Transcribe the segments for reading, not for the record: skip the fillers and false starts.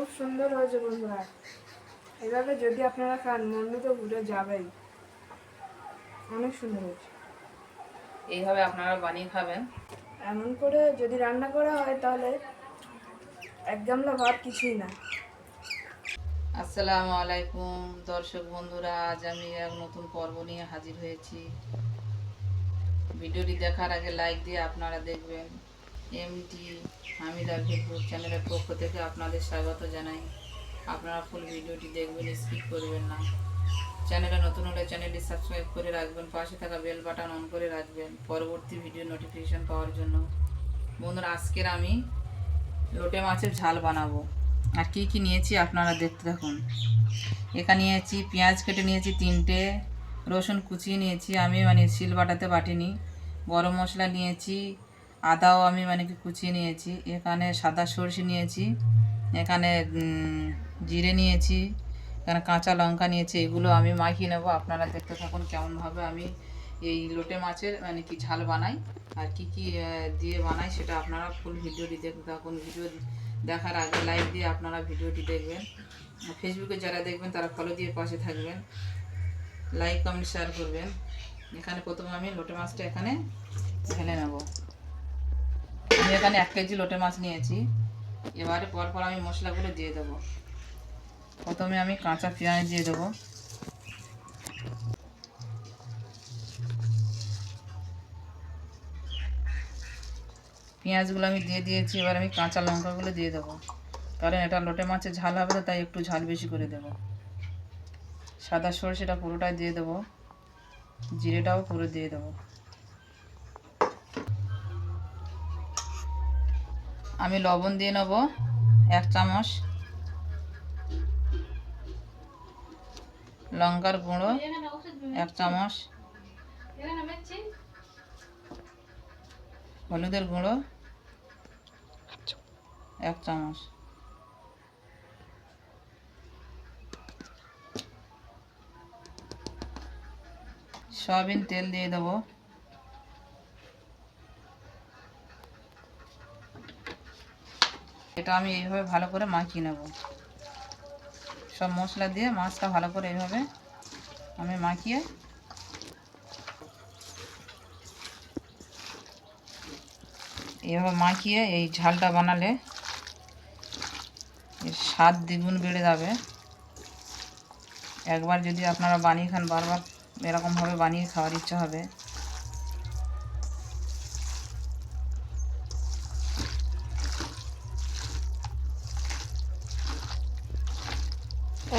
খুব সুন্দর হয়েছে বন্ধুরা। এভাবে যদি আপনারা খান মন তো ঘুরে যাবেই, অনেক সুন্দর হয়েছে। এইভাবে আপনারা বানিয়ে খাবেন। এমন করে যদি রান্না করা হয় তাহলে এক গামলা ভাত কিছুই না। আসসালামু আলাইকুম দর্শক বন্ধুরা, আজ আমি এক নতুন পর্ব নিয়ে হাজির হয়েছি। ভিডিওটি দেখার আগে লাইক দিয়ে আপনারা দেখবেন। এমটি হামিদা ভিলপুর চ্যানেলের পক্ষ থেকে আপনাদের স্বাগত জানাই। আপনারা ফুল ভিডিওটি দেখবেন, স্কিপ করবেন না। চ্যানেলে নতুন হলে চ্যানেলটি সাবস্ক্রাইব করে রাখবেন, পাশে থাকা বেল বাটন অন করে রাখবেন পরবর্তী ভিডিও নোটিফিকেশন পাওয়ার জন্য। বন্ধুরা, আজকের আমি লোটে মাছের ঝাল বানাবো। আর কি কি নিয়েছি আপনারা দেখতে থাকুন। এখানে নিয়েছি পেঁয়াজ কেটে নিয়েছি 3টে, রসুন কুচিয়ে নিয়েছি, আমি শিল বাটাতে বাটিনি। গরম মশলা নিয়েছি, আদাও আমি কি কুচিয়ে নিয়েছি। এখানে সাদা সরষে নিয়েছি, এখানে জিরে নিয়েছি, এখানে কাঁচা লঙ্কা নিয়েছি। এগুলো আমি মাখিয়ে নেব। আপনারা দেখতে থাকুন কেমনভাবে আমি এই লোটে মাছের কি ঝাল বানাই আর কি কি দিয়ে বানাই, সেটা আপনারা ফুল ভিডিওটি দেখতে থাকুন। ভিডিও দেখার আগে লাইক দিয়ে আপনারা ভিডিওটি দেখবেন। ফেসবুকে যারা দেখবেন তারা ফলো দিয়ে পাশে থাকবেন, লাইক কমেন্ট শেয়ার করবেন। এখানে প্রথমে আমি লোটে মাছটা এখানে ঢেলে নেব। আমি এখানে 1 কেজি লোটে মাছ নিয়েছি। এবারে পরপর আমি মশলাগুলো দিয়ে দেবো। প্রথমে আমি কাঁচা পেঁয়াজ দিয়ে দেবো। পেঁয়াজগুলো আমি দিয়ে দিয়েছি। এবার আমি কাঁচা লঙ্কাগুলো দিয়ে দেবো, কারণ এটা লোটে মাছের ঝাল হবে তো, তাই একটু ঝাল বেশি করে দেবো। সাদা সরষেটা পুরোটাই দিয়ে দেবো, জিরেটাও পুরো দিয়ে দেবো। আমি লবণ দিয়ে নেব 1 চামচ, লঙ্কার গুঁড়ো 1 চামচ, হলুদের গুঁড়ো 1 চামচ, সয়াবিন তেল দিয়ে দেবো। এটা আমি এইভাবে ভালো করে মাখিয়ে নেব। সব মশলা দিয়ে মাছটা ভালো করে এইভাবে আমি মাখিয়ে এই ঝালটা বানালে এর স্বাদ দ্বিগুণ বেড়ে যাবে। একবার যদি আপনারা বানিয়ে খান, বারবার এরকমভাবে বানিয়ে খাওয়ার ইচ্ছা হবে।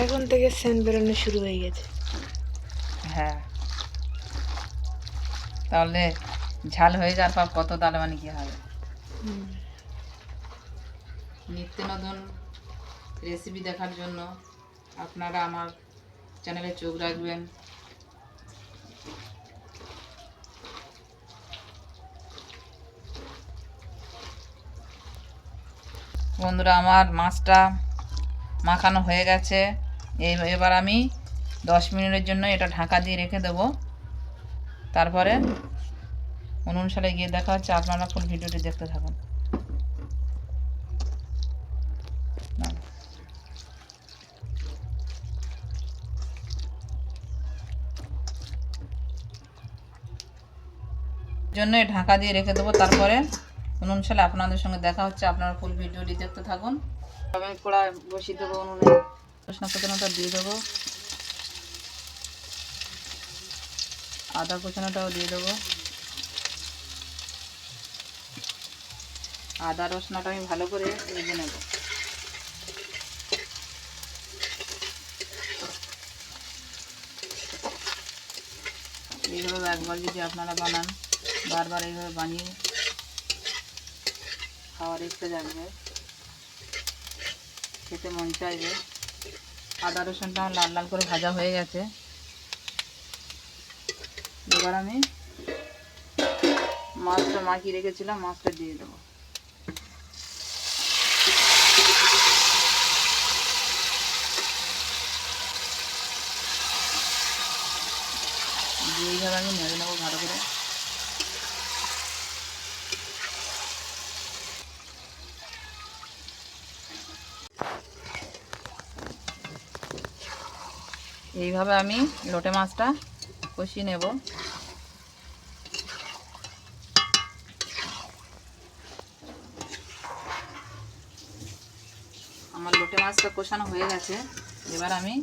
এখন থেকে সেন্ট বেরোনো শুরু হয়ে গেছে। হ্যাঁ, তাহলে ঝাল হয়ে যাওয়ার পর কত তাহলে কি হবে। নিত্য নতুন রেসিপি দেখার জন্য আপনারা আমার চ্যানেলে চোখ রাখবেন। বন্ধুরা, আমার মাছটা মাখানো হয়ে গেছে। এবার আমি 10 মিনিটের জন্য এটা ঢাকা দিয়ে রেখে দেব। তারপরে অনুসারে গিয়ে দেখা হচ্ছে। আপনারা ফুল ভিডিওটি দেখতে থাকুন। জন্য ঢাকা দিয়ে রেখে দেবো। তারপরে অনুসারে আপনাদের সঙ্গে দেখা হচ্ছে। আপনারা ফুল ভিডিওটি দেখতে থাকুন। আমি কড়াই বসিয়ে দেবো, উনুনে রসুন কুচানোটা দিয়ে দেবো, আদা কুচানোটাও দিয়ে দেবো। আদা রসুনটা আমি ভালো করে ভেজে নেব। এইভাবে একবার যদি আপনারা বানান, বারবার এইভাবে বানিয়ে খাওয়ার ইচ্ছে জাগবে, খেতে মন চাইবে। আদা রসুনটা আমার লাল লাল করে ভাজা হয়ে গেছে। এবার আমি মাছটা মাখিয়ে রেখেছিলাম, মাছটা দিয়ে দেবো। দিয়ে এইভাবে আমি নেড়ে নেবো ভালো করে। এইভাবে আমি লোটে মাছটা কষিয়ে নেব। আমার লোটে মাছটা কষানো হয়ে গেছে। এবার আমি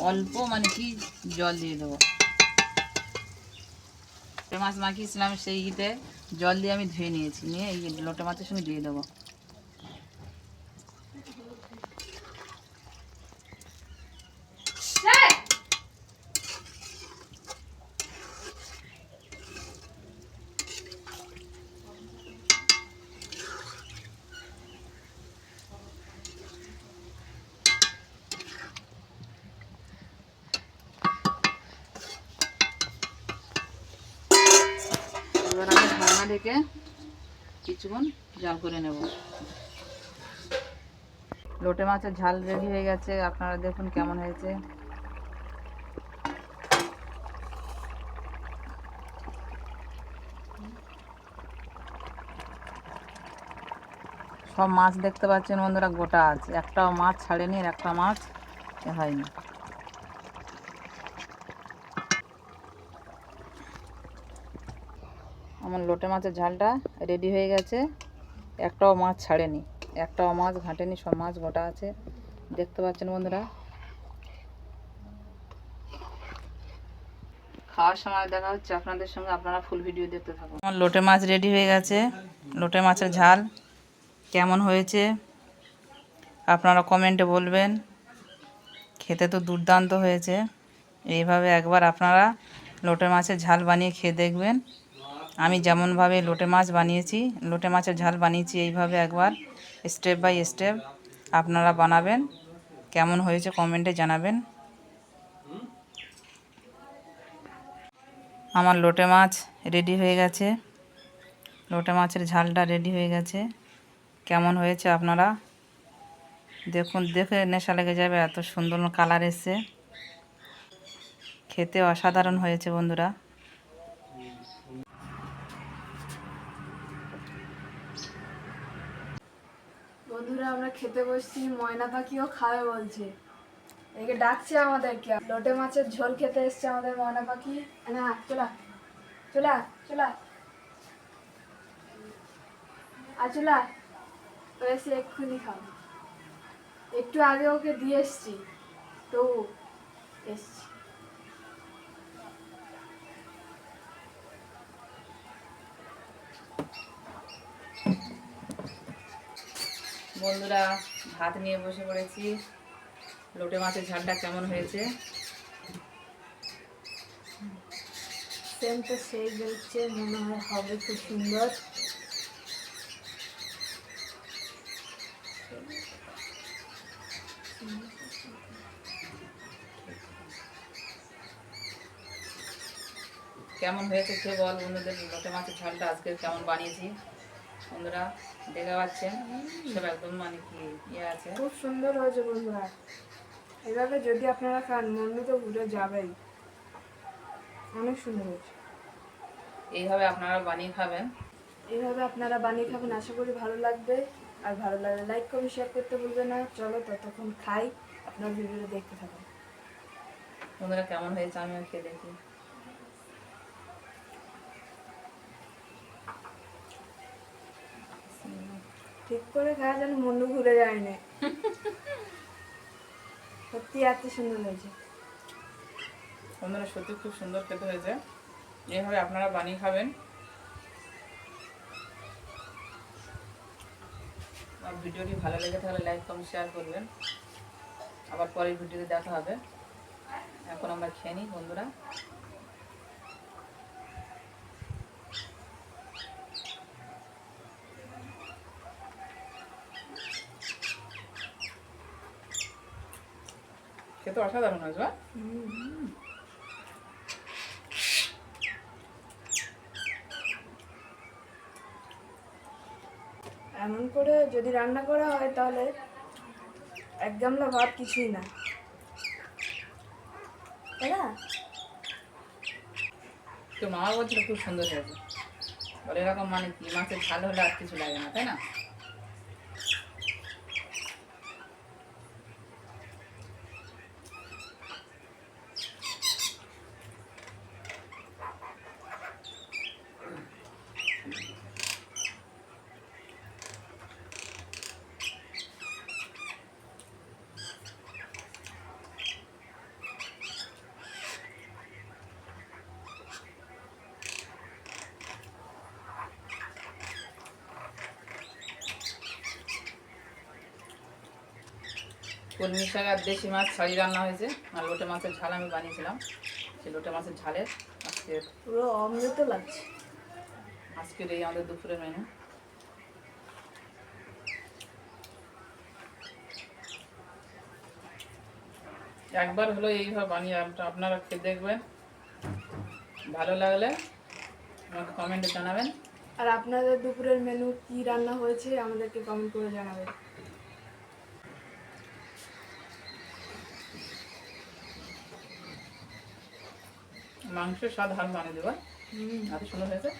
অল্প মানে কি জল দিয়ে দেবো। লোটে মাছ মাখিয়েছিলাম সেই ইতে জল দিয়ে আমি ধুয়ে নিয়েছি, নিয়ে এই লোটে মাছের সঙ্গে দিয়ে দেবো। এবার আমি ঢাকনা ঢেকে কিছুক্ষণ জাল করে নেব। লোটে মাছের ঝাল রেডি হয়ে গেছে, আপনারা দেখুন কেমন হয়েছে। সব মাছ দেখতে পাচ্ছেন বন্ধুরা গোটা আছে, একটাও মাছ ছাড়েনি, আর একটা মাছ হয়নি। আমার লোটে মাছের ঝালটা রেডি হয়ে গেছে, একটাও মাছ ছাড়েনি, একটাও মাছ ঘাটেনি, সব মাছ গোটা আছে, দেখতে পাচ্ছেন বন্ধুরা। খাওয়ার সময় দেখা হচ্ছে আপনাদের সঙ্গে, আপনারা ফুল ভিডিও দেখতে থাকুন। আমার লোটে মাছ রেডি হয়ে গেছে। লোটে মাছের ঝাল কেমন হয়েছে আপনারা কমেন্টে বলবেন। খেতে তো দুর্দান্ত হয়েছে। এইভাবে একবার আপনারা লোটে মাছের ঝাল বানিয়ে খেয়ে দেখবেন। আমি যেমনভাবে লোটে মাছ বানিয়েছি, লোটে মাছের ঝাল বানিয়েছি, এইভাবে একবার স্টেপ বাই স্টেপ আপনারা বানাবেন। কেমন হয়েছে কমেন্টে জানাবেন। আমার লোটে মাছ রেডি হয়ে গেছে, লোটে মাছের ঝালটা রেডি হয়ে গেছে। কেমন হয়েছে আপনারা দেখুন, দেখে নেশা লেগে যাবে, এত সুন্দর কালার এসছে, খেতে অসাধারণ হয়েছে বন্ধুরা। বন্ধুরা আমরা খেতে বসছি, ময়না পাখিও খাবে বলছে, একে ডাকছে আমাদেরকে। লোটে মাছের ঝোল খেতে এসছে আমাদের ময়না পাখি। না চলা চলা চলা আর চলা, তো এসে এক্ষুনি খাবে। একটু আগে ওকে দিয়ে এসছি তো এসছি। বন্ধুরা ভাত নিয়ে বসে পড়েছি। লোটে মাছের ঝালটা কেমন হয়েছে? সেন্টটা সেই বেরোচ্ছে, মনে হয় হবে খুব সুন্দর। কেমন হয়েছে খেয়ে বল বন্ধুদের। লোটে মাছের ঝালটা আজকে কেমন বানিয়েছি বন্ধুরা, দেখে পাচ্ছেন সব একদম মানে কি ইয়ে আছে। খুব সুন্দর হয়েছে বন্ধুরা। এভাবে যদি আপনারা খান মনে তো ঘুরে যাবেই, অনেক সুন্দর হয়েছে। এইভাবে আপনারা বানিয়ে খাবেন। এইভাবে আপনারা বানিয়ে খাবেন, আশা করি ভালো লাগবে। আর ভালো লাগলে লাইক কমেন্ট শেয়ার করতে ভুলবেন না। চলো ততক্ষণ খাই, আপনার ভিডিওটা দেখতে থাকুন। বন্ধুরা কেমন হয়েছে আমিও খেয়ে দেখি। ঠিক করে খাওয়া যেন মন ঘুরে যায় না, সত্যি এত সুন্দর হয়েছে বন্ধুরা, সত্যি খুব সুন্দর খেতে হয়েছে। এইভাবে আপনারা বানিয়ে খাবেন। আর ভিডিওটি ভালো লেগে থাকলে লাইক কমেন্ট শেয়ার করবেন। আবার পরের ভিডিওতে দেখা হবে। এখন আমরা খেয়ে নিই বন্ধুরা। খেতে অসাধারণ হয়েছে। এমন করে যদি রান্না করা হয় তাহলে এক গামলা ভাত কিছুই না, তাই না? তো মামা বলছিল খুব সুন্দর হয়েছে, বলে এরকম মানে কি মাছের ঝাল হলে আর কিছু লাগে না, তাই না? কলমি শাক আর দেশি মাছ ছাড়ি রান্না হয়েছে, আর লোটে মাছের ঝাল আমি বানিয়েছিলাম। সেই লোটে মাছের ঝালের পুরো অমৃত লাগছে। আজকের এই আমাদের দুপুরের মেনু। একবার হলো এইভাবে বানিয়ে আপনারা খেয়ে দেখবেন, ভালো লাগলে আমাকে কমেন্টে জানাবেন। আর আপনাদের দুপুরের মেনু কি রান্না হয়েছে আমাদেরকে কমেন্ট করে জানাবেন। মাংসের স্বাদ হার বানিয়ে দেবো, এত সুন্দর হয়েছে।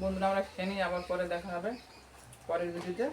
বন্ধুরা আমরা খেয়ে নিই, আবার পরে দেখা হবে পরের ভিডিওতে।